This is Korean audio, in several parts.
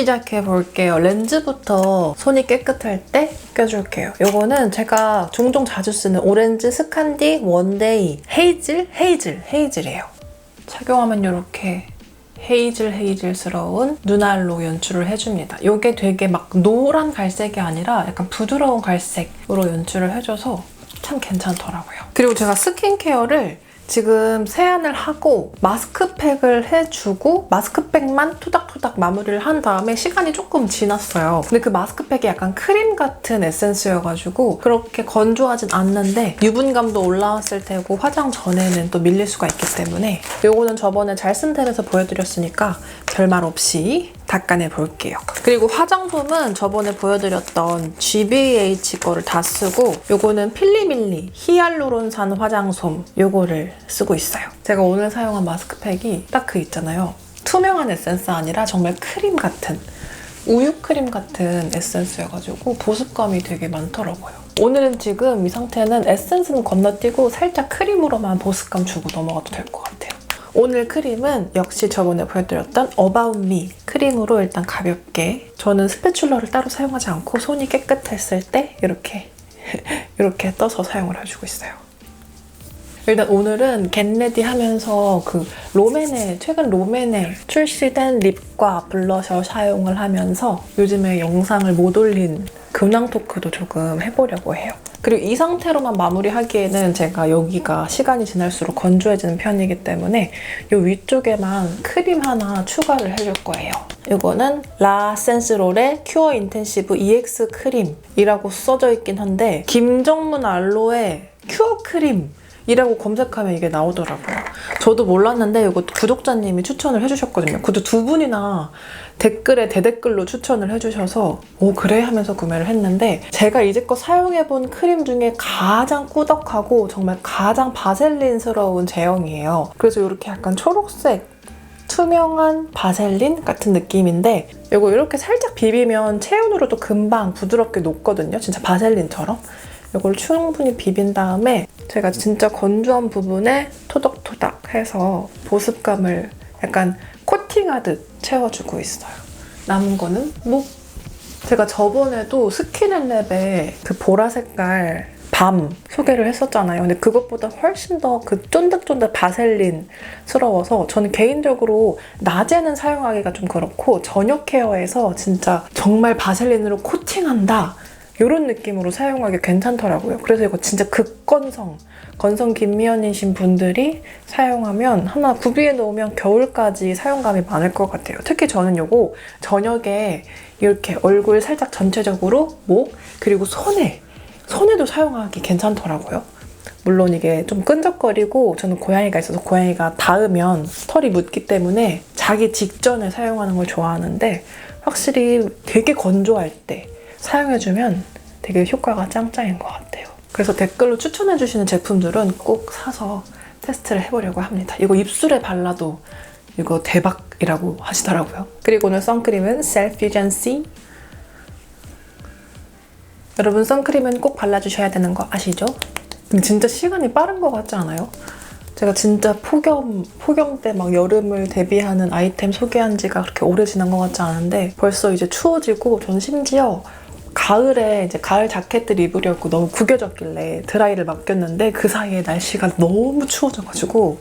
시작해 볼게요. 렌즈부터 손이 깨끗할 때 껴줄게요. 요거는 제가 종종 자주 쓰는 오렌지 스칸디 원데이 헤이즐이에요. 착용하면 이렇게 헤이즐스러운 눈알로 연출을 해줍니다. 이게 되게 막 노란 갈색이 아니라 약간 부드러운 갈색으로 연출을 해줘서 참 괜찮더라고요. 그리고 제가 스킨케어를 지금 세안을 하고 마스크팩을 해주고 마스크팩만 토닥토닥 마무리를 한 다음에 시간이 조금 지났어요. 근데 그 마스크팩이 약간 크림 같은 에센스여가지고 그렇게 건조하진 않는데 유분감도 올라왔을 테고 화장 전에는 또 밀릴 수가 있기 때문에 요거는 저번에 잘 쓴 템에서 보여드렸으니까 별말 없이 닦아내 볼게요. 그리고 화장솜은 저번에 보여드렸던 GBH 거를 다 쓰고 요거는 필리밀리 히알루론산 화장솜 요거를 쓰고 있어요. 제가 오늘 사용한 마스크팩이 딱 그 있잖아요. 투명한 에센스 아니라 정말 크림 같은 우유 크림 같은 에센스여가지고 보습감이 되게 많더라고요. 오늘은 지금 이 상태는 에센스는 건너뛰고 살짝 크림으로만 보습감 주고 넘어가도 될 것 같아요. 오늘 크림은 역시 저번에 보여드렸던 About Me 크림으로 일단 가볍게 저는 스패츌러를 따로 사용하지 않고 손이 깨끗했을 때 이렇게 떠서 사용을 해주고 있어요. 일단 오늘은 겟레디 하면서 그 최근 롬앤에 출시된 립과 블러셔 사용을 하면서 요즘에 영상을 못 올린 근황 토크도 조금 해보려고 해요. 그리고 이 상태로만 마무리하기에는 제가 여기가 시간이 지날수록 건조해지는 편이기 때문에 이 위쪽에만 크림 하나 추가를 해줄 거예요. 이거는 라 센스롤의 큐어 인텐시브 EX 크림이라고 써져 있긴 한데 김정문 알로에 큐어 크림 이라고 검색하면 이게 나오더라고요. 저도 몰랐는데 이거 구독자님이 추천을 해주셨거든요. 그것도 두 분이나 댓글에 대댓글로 추천을 해주셔서 오 그래? 하면서 구매를 했는데 제가 이제껏 사용해본 크림 중에 가장 꾸덕하고 정말 가장 바셀린스러운 제형이에요. 그래서 이렇게 약간 초록색 투명한 바셀린 같은 느낌인데 이거 이렇게 살짝 비비면 체온으로도 금방 부드럽게 녹거든요. 진짜 바셀린처럼. 이걸 충분히 비빈 다음에 제가 진짜 건조한 부분에 토닥토닥 해서 보습감을 약간 코팅하듯 채워주고 있어요. 남은 거는 제가 저번에도 스킨앤랩에 그 보라 색깔 밤 소개를 했었잖아요. 근데 그것보다 훨씬 더 그 쫀득쫀득 바셀린스러워서 저는 개인적으로 낮에는 사용하기가 좀 그렇고 저녁 케어에서 진짜 정말 바셀린으로 코팅한다 이런 느낌으로 사용하기 괜찮더라고요. 그래서 이거 진짜 건성 김미연이신 분들이 사용하면 하나 구비해 놓으면 겨울까지 사용감이 많을 것 같아요. 특히 저는 이거 저녁에 이렇게 얼굴 살짝 전체적으로 그리고 손에도 사용하기 괜찮더라고요. 물론 이게 좀 끈적거리고 저는 고양이가 있어서 고양이가 닿으면 털이 묻기 때문에 자기 직전에 사용하는 걸 좋아하는데 확실히 되게 건조할 때 사용해주면 되게 효과가 짱짱인 것 같아요. 그래서 댓글로 추천해주시는 제품들은 꼭 사서 테스트를 해보려고 합니다. 이거 입술에 발라도 이거 대박이라고 하시더라고요. 그리고 오늘 선크림은 셀피전시. 여러분 선크림은 꼭 발라주셔야 되는 거 아시죠? 근데 진짜 시간이 빠른 것 같지 않아요? 제가 진짜 폭염 때 막 여름을 대비하는 아이템 소개한 지가 그렇게 오래 지난 것 같지 않은데 벌써 이제 추워지고 전 심지어 가을에 이제 가을 자켓들 입으려고 너무 구겨졌길래 드라이를 맡겼는데 그 사이에 날씨가 너무 추워져가지고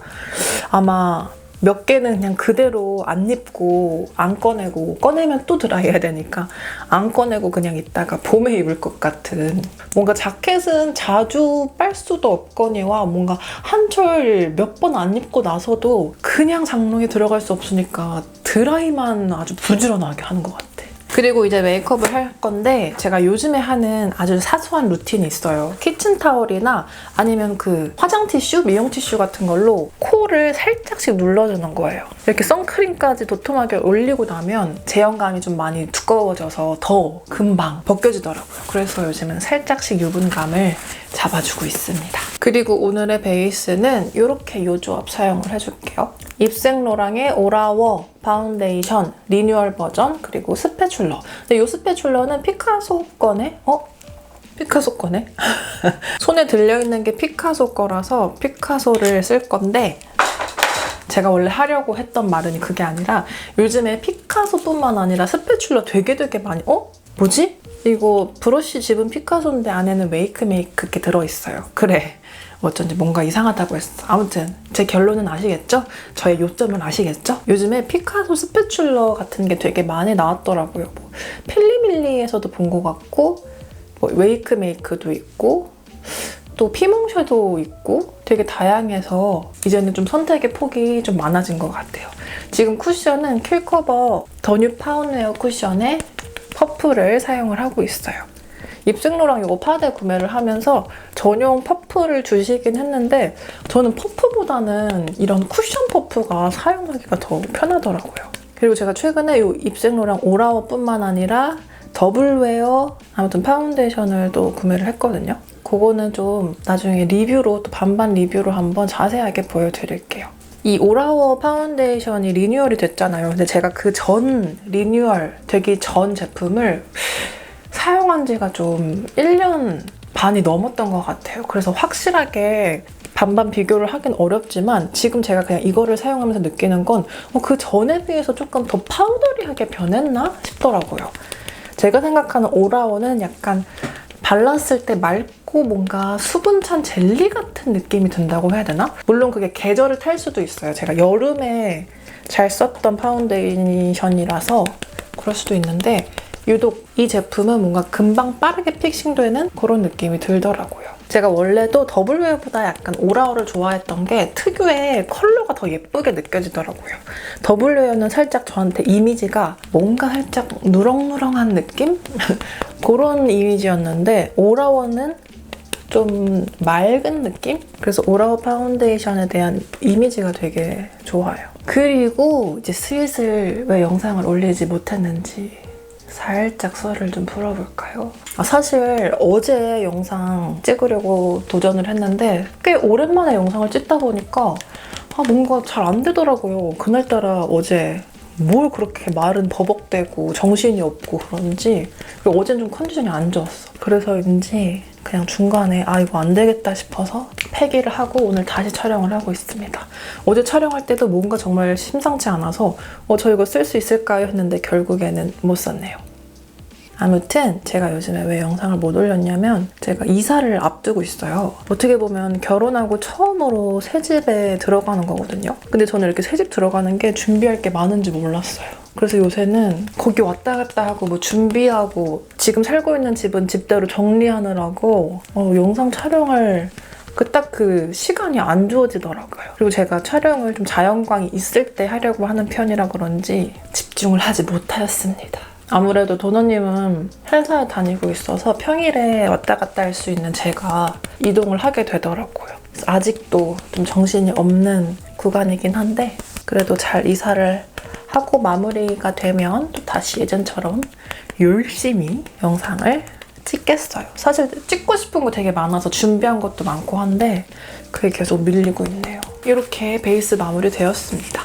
아마 몇 개는 그냥 그대로 안 입고 안 꺼내고 꺼내면 또 드라이해야 되니까 안 꺼내고 그냥 있다가 봄에 입을 것 같은 뭔가 자켓은 자주 빨 수도 없거니와 뭔가 한철 몇 번 안 입고 나서도 그냥 장롱에 들어갈 수 없으니까 드라이만 아주 부지런하게 하는 것 같아. 그리고 이제 메이크업을 할 건데 제가 요즘에 하는 아주 사소한 루틴이 있어요. 키친타월이나 아니면 그 화장 티슈, 미용 티슈 같은 걸로 코를 살짝씩 눌러주는 거예요. 이렇게 선크림까지 도톰하게 올리고 나면 제형감이 좀 많이 두꺼워져서 더 금방 벗겨지더라고요. 그래서 요즘은 살짝씩 유분감을 잡아주고 있습니다. 그리고 오늘의 베이스는 이렇게 이 조합 사용을 해줄게요. 입생로랑의 오라워 파운데이션 리뉴얼 버전 그리고 스패츌러. 근데 이 스패츌러는 피카소 거네? 피카소 거네? 손에 들려있는 게 피카소 거라서 피카소를 쓸 건데 제가 원래 하려고 했던 말은 그게 아니라 요즘에 피카소뿐만 아니라 스패츌러 되게 많이 뭐지? 이거 브러쉬 집은 피카소인데 안에는 메이크 이렇게 들어있어요. 그래. 어쩐지 뭔가 이상하다고 했어. 아무튼 제 결론은 아시겠죠? 저의 요점은 아시겠죠? 요즘에 피카소 스패츌러 같은 게 되게 많이 나왔더라고요. 뭐 필리밀리에서도 본 것 같고 뭐 메이크도 있고 또 피몽 섀도우 있고 되게 다양해서 이제는 좀 선택의 폭이 좀 많아진 것 같아요. 지금 쿠션은 킬커버 더뉴 파운웨어 쿠션의 퍼프를 사용을 하고 있어요. 입생로랑 이거 파데 구매를 하면서 전용 퍼프를 주시긴 했는데 저는 퍼프보다는 이런 쿠션 퍼프가 사용하기가 더 편하더라고요. 그리고 제가 최근에 이 입생로랑 오라워뿐만 아니라 더블웨어 아무튼 파운데이션을 또 구매를 했거든요. 그거는 좀 나중에 리뷰로 또 반반 리뷰로 한번 자세하게 보여드릴게요. 이 오라워 파운데이션이 리뉴얼이 됐잖아요. 근데 제가 그 전 리뉴얼 되기 전 제품을 사용한 지가 좀 1년 반이 넘었던 것 같아요. 그래서 확실하게 반반 비교를 하긴 어렵지만 지금 제가 그냥 이거를 사용하면서 느끼는 건 그 전에 비해서 조금 더 파우더리하게 변했나 싶더라고요. 제가 생각하는 오라워는 약간 발랐을 때 맑고 뭔가 수분 찬 젤리 같은 느낌이 든다고 해야 되나? 물론 그게 계절을 탈 수도 있어요. 제가 여름에 잘 썼던 파운데이션이라서 그럴 수도 있는데 유독 이 제품은 뭔가 금방 빠르게 픽싱되는 그런 느낌이 들더라고요. 제가 원래도 더블웨어보다 약간 오라워를 좋아했던 게 특유의 컬러가 더 예쁘게 느껴지더라고요. 더블웨어는 살짝 저한테 이미지가 뭔가 살짝 누렁누렁한 느낌? 그런 이미지였는데 오라워는 좀 맑은 느낌? 그래서 오라워 파운데이션에 대한 이미지가 되게 좋아요. 그리고 이제 슬슬 왜 영상을 올리지 못했는지 살짝 썰을 좀 풀어볼까요? 사실 어제 영상 찍으려고 도전을 했는데 꽤 오랜만에 영상을 찍다 보니까 뭔가 잘 안 되더라고요. 그날따라 어제 뭘 그렇게 말은 버벅대고 정신이 없고 그런지 그리고 어제는 좀 컨디션이 안 좋았어. 그래서인지 그냥 중간에 이거 안 되겠다 싶어서 폐기를 하고 오늘 다시 촬영을 하고 있습니다. 어제 촬영할 때도 뭔가 정말 심상치 않아서 저 이거 쓸 수 있을까요? 했는데 결국에는 못 썼네요. 아무튼 제가 요즘에 왜 영상을 못 올렸냐면 제가 이사를 앞두고 있어요. 어떻게 보면 결혼하고 처음으로 새집에 들어가는 거거든요. 근데 저는 이렇게 새집 들어가는 게 준비할 게 많은지 몰랐어요. 그래서 요새는 거기 왔다 갔다 하고 뭐 준비하고 지금 살고 있는 집은 집대로 정리하느라고 영상 촬영을 딱 그 시간이 안 주어지더라고요. 그리고 제가 촬영을 좀 자연광이 있을 때 하려고 하는 편이라 그런지 집중을 하지 못하였습니다. 아무래도 도너님은 회사에 다니고 있어서 평일에 왔다 갔다 할 수 있는 제가 이동을 하게 되더라고요. 그래서 아직도 좀 정신이 없는 구간이긴 한데 그래도 잘 이사를 하고 마무리가 되면 또 다시 예전처럼 열심히 영상을 찍겠어요. 사실 찍고 싶은 거 되게 많아서 준비한 것도 많고 한데 그게 계속 밀리고 있네요. 이렇게 베이스 마무리 되었습니다.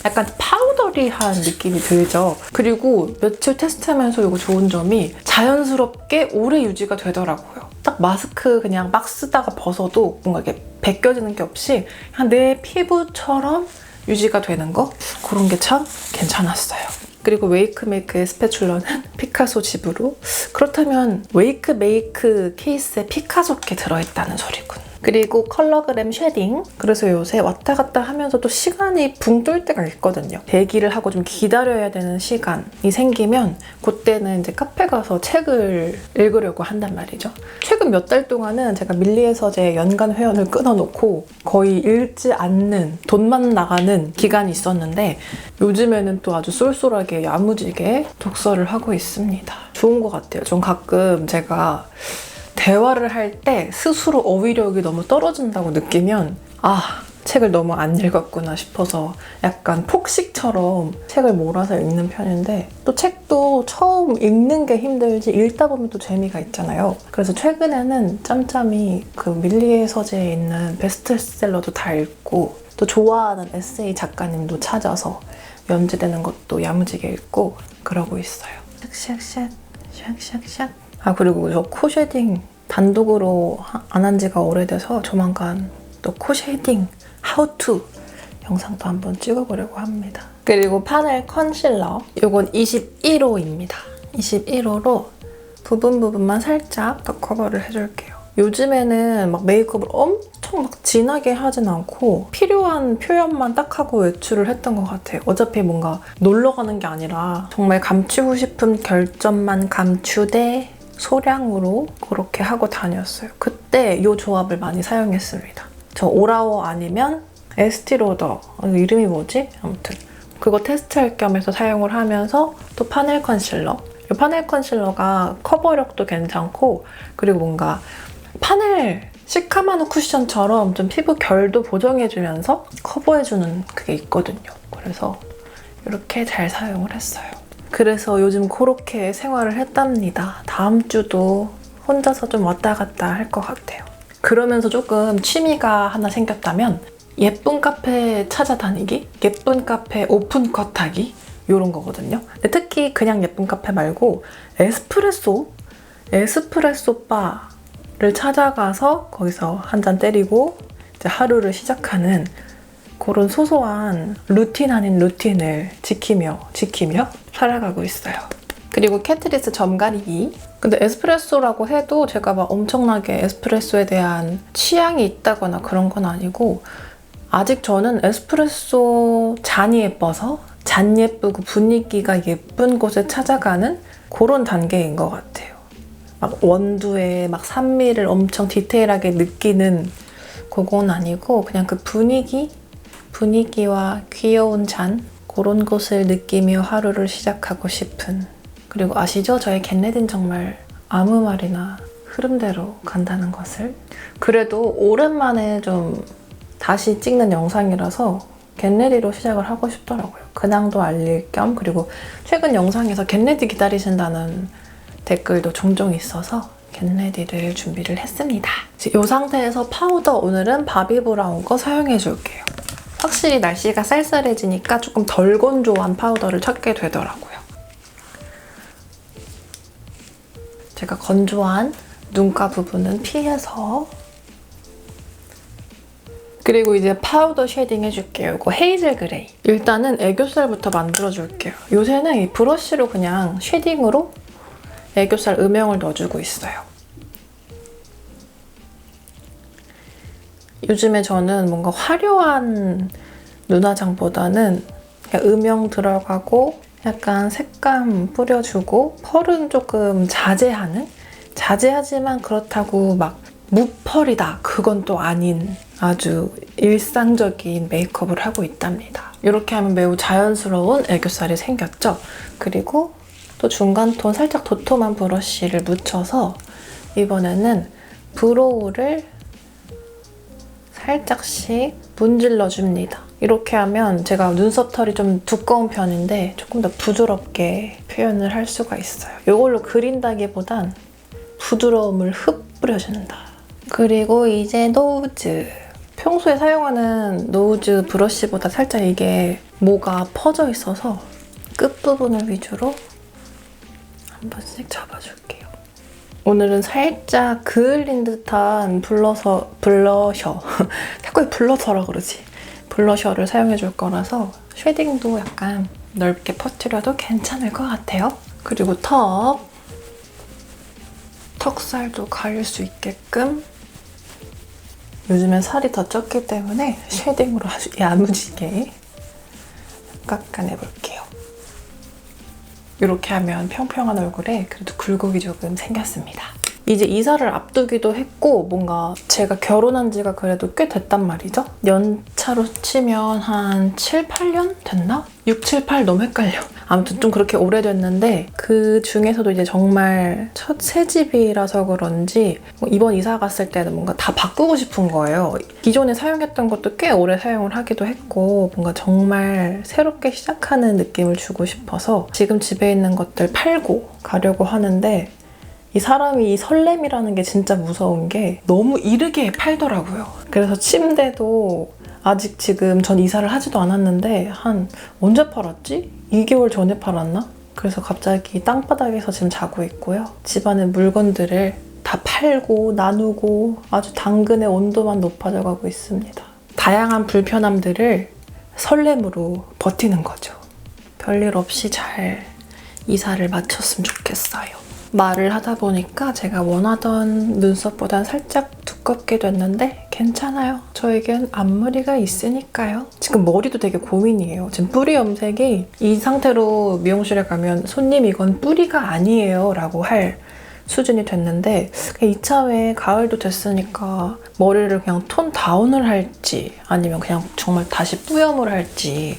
약간 파우더리한 느낌이 들죠? 그리고 며칠 테스트하면서 이거 좋은 점이 자연스럽게 오래 유지가 되더라고요. 딱 마스크 그냥 막 쓰다가 벗어도 뭔가 이렇게 벗겨지는 게 없이 그냥 내 피부처럼 유지가 되는 거? 그런 게 참 괜찮았어요. 그리고 웨이크메이크의 스패츌러는 피카소 집으로. 그렇다면 웨이크메이크 케이스에 피카소께 들어있다는 소리군. 그리고 컬러그램 쉐딩. 그래서 요새 왔다 갔다 하면서도 시간이 붕 뜰 때가 있거든요. 대기를 하고 좀 기다려야 되는 시간이 생기면 그때는 이제 카페 가서 책을 읽으려고 한단 말이죠. 최근 몇 달 동안은 제가 밀리의 서재 연간 회원을 끊어놓고 거의 읽지 않는 돈만 나가는 기간이 있었는데 요즘에는 또 아주 쏠쏠하게 야무지게 독서를 하고 있습니다. 좋은 것 같아요. 전 가끔 제가 대화를 할 때 스스로 어휘력이 너무 떨어진다고 느끼면 책을 너무 안 읽었구나 싶어서 약간 폭식처럼 책을 몰아서 읽는 편인데 또 책도 처음 읽는 게 힘들지 읽다 보면 또 재미가 있잖아요. 그래서 최근에는 짬짬이 그 밀리의 서재에 있는 베스트셀러도 다 읽고 또 좋아하는 에세이 작가님도 찾아서 연재되는 것도 야무지게 읽고 그러고 있어요. 샥샥샥 샥샥샥. 그리고 저 코 쉐딩 단독으로 안 한 지가 오래돼서 조만간 또 코 쉐딩 하우 투 영상도 한번 찍어보려고 합니다. 그리고 파넬 컨실러. 이건 21호입니다. 21호로 부분만 살짝 더 커버를 해줄게요. 요즘에는 막 메이크업을 엄청 막 진하게 하진 않고 필요한 표현만 딱 하고 외출을 했던 것 같아요. 어차피 뭔가 놀러 가는 게 아니라 정말 감추고 싶은 결점만 감추되 소량으로 그렇게 하고 다녔어요. 그때 이 조합을 많이 사용했습니다. 저 오라오 아니면 에스티로더, 이름이 뭐지? 아무튼 그거 테스트할 겸해서 사용을 하면서 또 파넬 컨실러. 이 파넬 컨실러가 커버력도 괜찮고 그리고 뭔가 파넬 시카마누 쿠션처럼 좀 피부 결도 보정해주면서 커버해주는 그게 있거든요. 그래서 이렇게 잘 사용을 했어요. 그래서 요즘 그렇게 생활을 했답니다. 다음 주도 혼자서 좀 왔다 갔다 할 것 같아요. 그러면서 조금 취미가 하나 생겼다면 예쁜 카페 찾아다니기, 예쁜 카페 오픈컷 하기 이런 거거든요. 근데 특히 그냥 예쁜 카페 말고 에스프레소 바를 찾아가서 거기서 한 잔 때리고 이제 하루를 시작하는 그런 소소한 루틴 아닌 루틴을 지키며 살아가고 있어요. 그리고 캐트리스 점 가리기. 근데 에스프레소라고 해도 제가 막 엄청나게 에스프레소에 대한 취향이 있다거나 그런 건 아니고 아직 저는 에스프레소 잔이 예뻐서 잔 예쁘고 분위기가 예쁜 곳에 찾아가는 그런 단계인 것 같아요. 막 원두에 막 산미를 엄청 디테일하게 느끼는 그건 아니고 그냥 그 분위기와 귀여운 잔 그런 곳을 느끼며 하루를 시작하고 싶은. 그리고 아시죠? 저의 겟레디는 정말 아무 말이나 흐름대로 간다는 것을. 그래도 오랜만에 좀 다시 찍는 영상이라서 겟레디로 시작을 하고 싶더라고요. 근황도 알릴 겸 그리고 최근 영상에서 겟레디 기다리신다는 댓글도 종종 있어서 겟레디를 준비를 했습니다. 이 상태에서 파우더 오늘은 바비브라운 거 사용해줄게요. 확실히 날씨가 쌀쌀해지니까 조금 덜 건조한 파우더를 찾게 되더라고요. 제가 건조한 눈가 부분은 피해서. 그리고 이제 파우더 쉐딩 해줄게요. 이거 헤이즐 그레이. 일단은 애교살부터 만들어줄게요. 요새는 이 브러쉬로 그냥 쉐딩으로 애교살 음영을 넣어주고 있어요. 요즘에 저는 뭔가 화려한 눈화장보다는 그냥 음영 들어가고 약간 색감 뿌려주고 펄은 조금 자제하지만 그렇다고 막 무펄이다 그건 또 아닌 아주 일상적인 메이크업을 하고 있답니다. 이렇게 하면 매우 자연스러운 애교살이 생겼죠. 그리고 또 중간톤 살짝 도톰한 브러쉬를 묻혀서 이번에는 브로우를 살짝씩 문질러줍니다. 이렇게 하면 제가 눈썹 털이 좀 두꺼운 편인데 조금 더 부드럽게 표현을 할 수가 있어요. 이걸로 그린다기보단 부드러움을 흡 뿌려준다. 그리고 이제 노즈. 평소에 사용하는 노즈 브러쉬보다 살짝 이게 모가 퍼져 있어서 끝부분을 위주로 한 번씩 잡아줄게요. 오늘은 살짝 그을린 듯한 블러셔 자꾸 블러셔라 그러지. 블러셔를 사용해줄 거라서 쉐딩도 약간 넓게 퍼뜨려도 괜찮을 것 같아요. 그리고 턱살도 가릴 수 있게끔 요즘엔 살이 더 쪘기 때문에 쉐딩으로 아주 야무지게 깎아내볼게요. 이렇게 하면 평평한 얼굴에 그래도 굴곡이 조금 생겼습니다. 이제 이사를 앞두기도 했고 뭔가 제가 결혼한 지가 그래도 꽤 됐단 말이죠. 연차로 치면 한 7, 8년 됐나? 6, 7, 8 너무 헷갈려. 아무튼 좀 그렇게 오래됐는데 그 중에서도 이제 정말 첫 새집이라서 그런지 이번 이사 갔을 때는 뭔가 다 바꾸고 싶은 거예요. 기존에 사용했던 것도 꽤 오래 사용을 하기도 했고 뭔가 정말 새롭게 시작하는 느낌을 주고 싶어서 지금 집에 있는 것들 팔고 가려고 하는데 이 사람이 이 설렘이라는 게 진짜 무서운 게 너무 이르게 팔더라고요. 그래서 침대도 아직 지금 전 이사를 하지도 않았는데 한 언제 팔았지? 2개월 전에 팔았나? 그래서 갑자기 땅바닥에서 지금 자고 있고요. 집안의 물건들을 다 팔고 나누고 아주 당근의 온도만 높아져 가고 있습니다. 다양한 불편함들을 설렘으로 버티는 거죠. 별일 없이 잘 이사를 마쳤으면 좋겠어요. 말을 하다 보니까 제가 원하던 눈썹보단 살짝 두껍게 됐는데 괜찮아요. 저에겐 앞머리가 있으니까요. 지금 머리도 되게 고민이에요. 지금 뿌리 염색이 이 상태로 미용실에 가면 손님 이건 뿌리가 아니에요 라고 할 수준이 됐는데 이참에 가을도 됐으니까 머리를 그냥 톤 다운을 할지 아니면 그냥 정말 다시 뿌염을 할지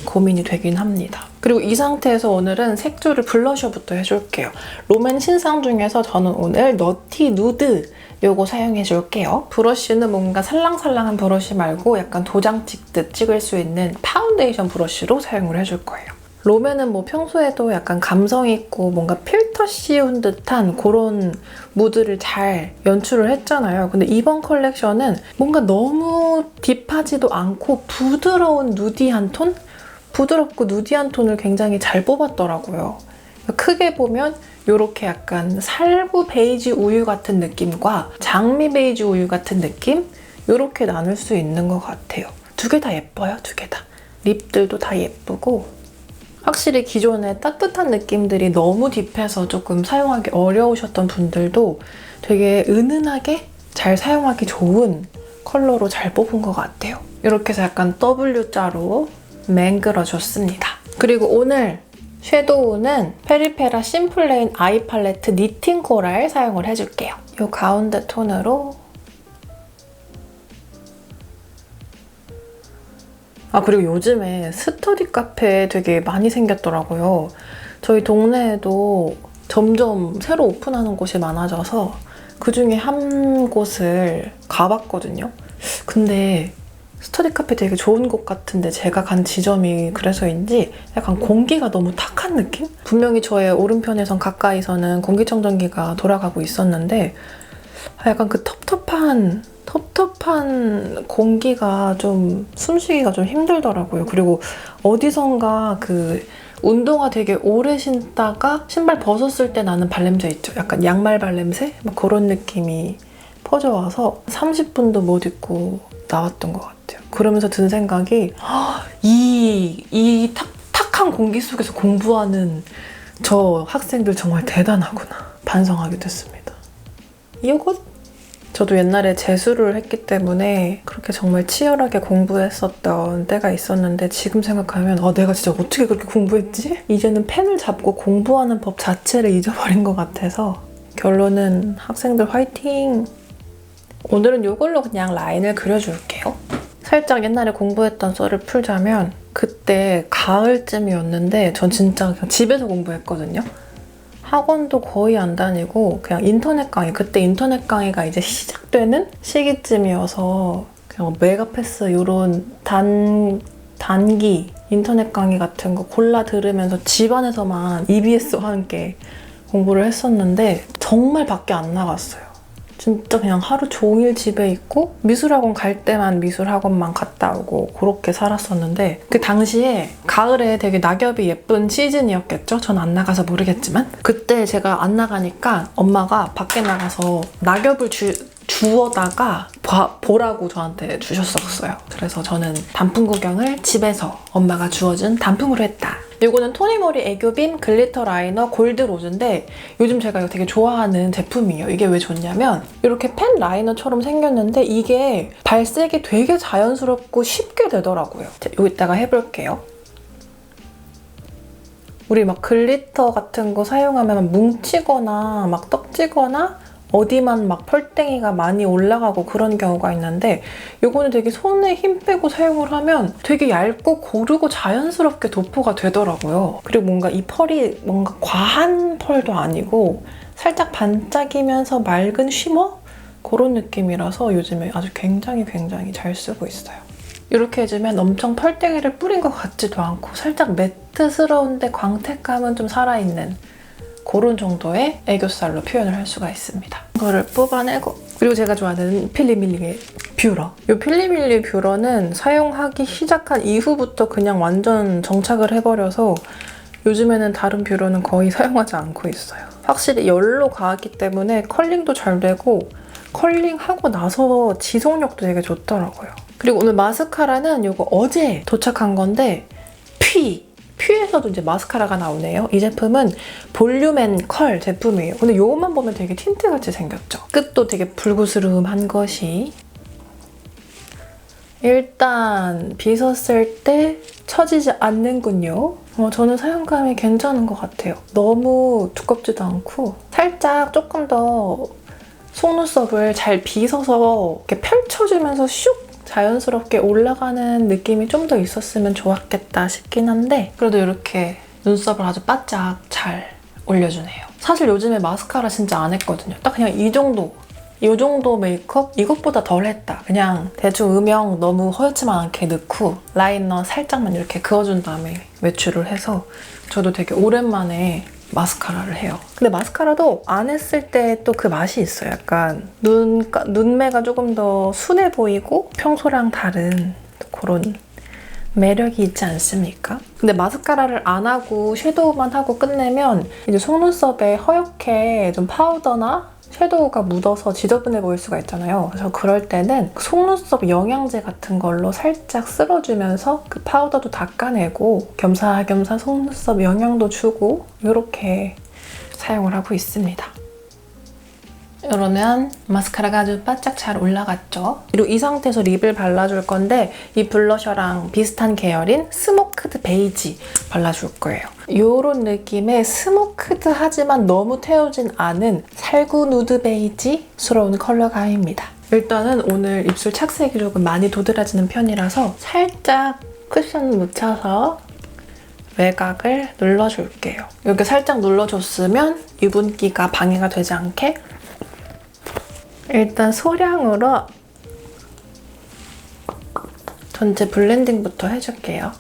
고민이 되긴 합니다. 그리고 이 상태에서 오늘은 색조를 블러셔부터 해줄게요. 롬앤 신상 중에서 저는 오늘 너티 누드 요거 사용해줄게요. 브러쉬는 뭔가 살랑살랑한 브러쉬 말고 약간 도장 찍듯 찍을 수 있는 파운데이션 브러쉬로 사용을 해줄 거예요. 롬앤은 뭐 평소에도 약간 감성 있고 뭔가 필터 씌운 듯한 그런 무드를 잘 연출을 했잖아요. 근데 이번 컬렉션은 뭔가 너무 딥하지도 않고 부드러운 누디한 톤? 부드럽고 누디한 톤을 굉장히 잘 뽑았더라고요. 크게 보면 이렇게 약간 살구 베이지 우유 같은 느낌과 장미 베이지 우유 같은 느낌? 이렇게 나눌 수 있는 것 같아요. 두 개 다 예뻐요, 두 개 다. 립들도 다 예쁘고 확실히 기존의 따뜻한 느낌들이 너무 딥해서 조금 사용하기 어려우셨던 분들도 되게 은은하게 잘 사용하기 좋은 컬러로 잘 뽑은 것 같아요. 이렇게 해서 약간 W자로 맹글어줬습니다. 그리고 오늘 섀도우는 페리페라 심플레인 아이 팔레트 니팅 코랄 사용을 해줄게요. 이 가운데 톤으로 그리고 요즘에 스터디 카페 되게 많이 생겼더라고요. 저희 동네에도 점점 새로 오픈하는 곳이 많아져서 그중에 한 곳을 가봤거든요. 근데 스터디 카페 되게 좋은 곳 같은데 제가 간 지점이 그래서인지 약간 공기가 너무 탁한 느낌? 분명히 저의 오른편에선 가까이서는 공기청정기가 돌아가고 있었는데 약간 그 텁텁한 공기가 좀 숨쉬기가 좀 힘들더라고요. 그리고 어디선가 그 운동화 되게 오래 신다가 신발 벗었을 때 나는 발냄새 있죠. 약간 양말 발냄새? 막 그런 느낌이 퍼져와서 30분도 못 입고 나왔던 것 같아요. 그러면서 든 생각이 이 탁한 공기 속에서 공부하는 저 학생들 정말 대단하구나 반성하게 됐습니다. 이것 저도 옛날에 재수를 했기 때문에 그렇게 정말 치열하게 공부했었던 때가 있었는데 지금 생각하면 내가 진짜 어떻게 그렇게 공부했지? 이제는 펜을 잡고 공부하는 법 자체를 잊어버린 것 같아서 결론은 학생들 화이팅! 오늘은 이걸로 그냥 라인을 그려줄게요. 살짝 옛날에 공부했던 썰을 풀자면 그때 가을쯤이었는데 전 진짜 그냥 집에서 공부했거든요. 학원도 거의 안 다니고 그냥 인터넷 강의, 그때 인터넷 강의가 이제 시작되는 시기쯤이어서 그냥 메가패스 이런 단기 인터넷 강의 같은 거 골라 들으면서 집안에서만 EBS와 함께 공부를 했었는데 정말 밖에 안 나갔어요. 진짜 그냥 하루 종일 집에 있고 미술학원 갈 때만 미술학원만 갔다 오고 그렇게 살았었는데 그 당시에 가을에 되게 낙엽이 예쁜 시즌이었겠죠? 전 안 나가서 모르겠지만 그때 제가 안 나가니까 엄마가 밖에 나가서 낙엽을 주워다가 보라고 저한테 주셨었어요. 그래서 저는 단풍 구경을 집에서 엄마가 주워준 단풍으로 했다. 이거는 토니모리 애교빔 글리터 라이너 골드 로즈인데 요즘 제가 이거 되게 좋아하는 제품이에요. 이게 왜 좋냐면 이렇게 펜 라이너처럼 생겼는데 이게 발색이 되게 자연스럽고 쉽게 되더라고요. 여기다가 해볼게요. 우리 막 글리터 같은 거 사용하면 뭉치거나 막 떡지거나 어디만 막 펄땡이가 많이 올라가고 그런 경우가 있는데 이거는 되게 손에 힘 빼고 사용을 하면 되게 얇고 고르고 자연스럽게 도포가 되더라고요. 그리고 뭔가 이 펄이 뭔가 과한 펄도 아니고 살짝 반짝이면서 맑은 쉬머? 그런 느낌이라서 요즘에 아주 굉장히 잘 쓰고 있어요. 이렇게 해주면 엄청 펄땡이를 뿌린 것 같지도 않고 살짝 매트스러운데 광택감은 좀 살아있는 그런 정도의 애교살로 표현을 할 수가 있습니다. 이거를 뽑아내고 그리고 제가 좋아하는 필리밀리의 뷰러. 이 필리밀리 뷰러는 사용하기 시작한 이후부터 그냥 완전 정착을 해버려서 요즘에는 다른 뷰러는 거의 사용하지 않고 있어요. 확실히 열로 가았기 때문에 컬링도 잘 되고 컬링하고 나서 지속력도 되게 좋더라고요. 그리고 오늘 마스카라는 이거 어제 도착한 건데 퓨에서도 이제 마스카라가 나오네요. 이 제품은 볼륨 앤 컬 제품이에요. 근데 이것만 보면 되게 틴트같이 생겼죠. 끝도 되게 불구스름한 것이. 일단 빗었을 때 처지지 않는군요. 저는 사용감이 괜찮은 것 같아요. 너무 두껍지도 않고 살짝 조금 더 속눈썹을 잘 빗어서 이렇게 펼쳐주면서 슉 자연스럽게 올라가는 느낌이 좀 더 있었으면 좋았겠다 싶긴 한데 그래도 이렇게 눈썹을 아주 바짝 잘 올려주네요. 사실 요즘에 마스카라 진짜 안 했거든요. 딱 그냥 이 정도 메이크업? 이것보다 덜 했다. 그냥 대충 음영 너무 허옇지만 않게 넣고 라이너 살짝만 이렇게 그어준 다음에 외출을 해서 저도 되게 오랜만에 마스카라를 해요. 근데 마스카라도 안 했을 때 또 그 맛이 있어요. 약간 눈매가 조금 더 순해 보이고 평소랑 다른 그런 매력이 있지 않습니까? 근데 마스카라를 안 하고 섀도우만 하고 끝내면 이제 속눈썹에 허옇게 좀 파우더나 섀도우가 묻어서 지저분해 보일 수가 있잖아요. 그래서 그럴 때는 속눈썹 영양제 같은 걸로 살짝 쓸어주면서 그 파우더도 닦아내고 겸사겸사 속눈썹 영양도 주고 이렇게 사용을 하고 있습니다. 이러면 마스카라가 아주 바짝 잘 올라갔죠. 그리고 이 상태에서 립을 발라줄 건데 이 블러셔랑 비슷한 계열인 스모크드 베이지 발라줄 거예요. 이런 느낌의 스모크드하지만 너무 태우진 않은 살구 누드 베이지스러운 컬러감입니다. 일단은 오늘 입술 착색이 조금 많이 도드라지는 편이라서 살짝 쿠션 묻혀서 외곽을 눌러줄게요. 이렇게 살짝 눌러줬으면 유분기가 방해가 되지 않게 일단 소량으로 전체 블렌딩부터 해줄게요.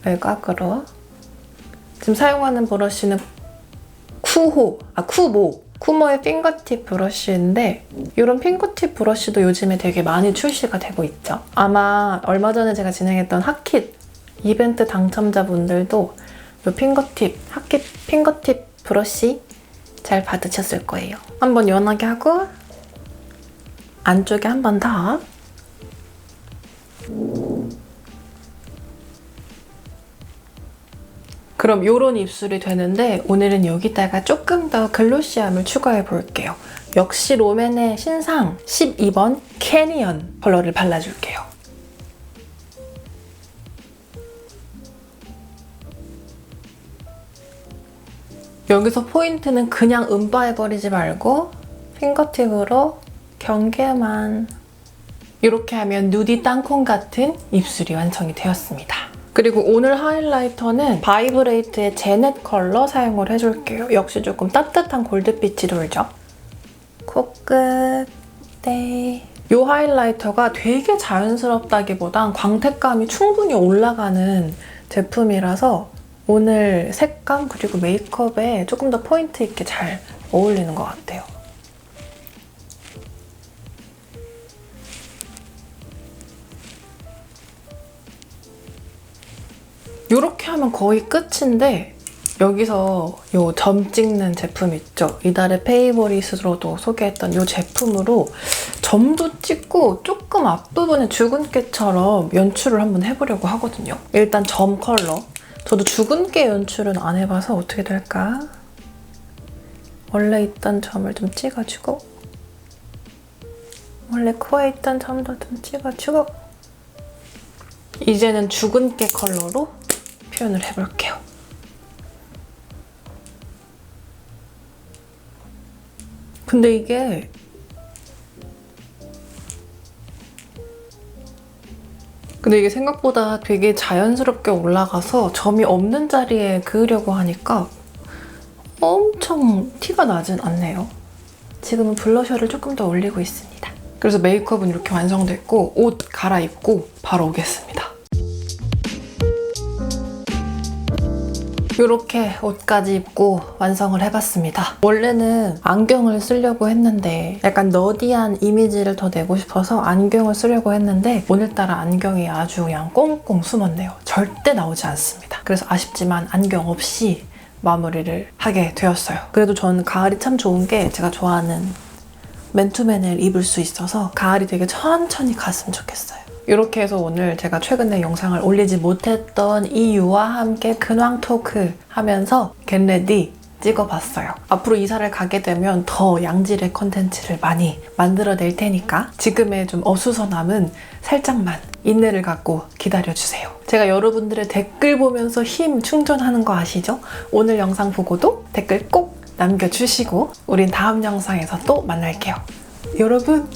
외곽으로. 지금 사용하는 브러쉬는 쿠모의 핑거팁 브러쉬인데 이런 핑거팁 브러쉬도 요즘에 되게 많이 출시가 되고 있죠. 아마 얼마 전에 제가 진행했던 핫킷 이벤트 당첨자분들도 이 핫킷 핑거팁 브러쉬 잘 받으셨을 거예요. 한번 연하게 하고 안쪽에 한 번 더. 그럼 이런 입술이 되는데 오늘은 여기다가 조금 더 글로시함을 추가해 볼게요. 역시 롬앤의 신상 12번 캐니언 컬러를 발라줄게요. 여기서 포인트는 그냥 음바해버리지 말고 핑거팁으로 경계만. 이렇게 하면 누디 땅콩 같은 입술이 완성이 되었습니다. 그리고 오늘 하이라이터는 바이브레이트의 제넷 컬러 사용을 해줄게요. 역시 조금 따뜻한 골드빛이 돌죠. 코끝에 이 하이라이터가 되게 자연스럽다기보단 광택감이 충분히 올라가는 제품이라서 오늘 색감 그리고 메이크업에 조금 더 포인트 있게 잘 어울리는 것 같아요. 이렇게 하면 거의 끝인데 여기서 이 점 찍는 제품 있죠? 이달의 페이보릿으로도 소개했던 이 제품으로 점도 찍고 조금 앞부분에 주근깨처럼 연출을 한번 해보려고 하거든요. 일단 점 컬러. 저도 주근깨 연출은 안 해봐서 어떻게 될까? 원래 있던 점을 좀 찍어주고 원래 코에 있던 점도 좀 찍어주고 이제는 주근깨 컬러로 표현을 해볼게요. 근데 이게 생각보다 되게 자연스럽게 올라가서 점이 없는 자리에 그으려고 하니까 엄청 티가 나진 않네요. 지금은 블러셔를 조금 더 올리고 있습니다. 그래서 메이크업은 이렇게 완성됐고 옷 갈아입고 바로 오겠습니다. 이렇게 옷까지 입고 완성을 해봤습니다. 원래는 안경을 쓰려고 했는데 약간 너디한 이미지를 더 내고 싶어서 안경을 쓰려고 했는데 오늘따라 안경이 아주 그냥 꽁꽁 숨었네요. 절대 나오지 않습니다. 그래서 아쉽지만 안경 없이 마무리를 하게 되었어요. 그래도 저는 가을이 참 좋은 게 제가 좋아하는 맨투맨을 입을 수 있어서 가을이 되게 천천히 갔으면 좋겠어요. 이렇게 해서 오늘 제가 최근에 영상을 올리지 못했던 이유와 함께 근황 토크 하면서 겟레디 찍어봤어요. 앞으로 이사를 가게 되면 더 양질의 컨텐츠를 많이 만들어낼 테니까 지금의 좀 어수선함은 살짝만 인내를 갖고 기다려주세요. 제가 여러분들의 댓글 보면서 힘 충전하는 거 아시죠? 오늘 영상 보고도 댓글 꼭 남겨주시고 우린 다음 영상에서 또 만날게요. 여러분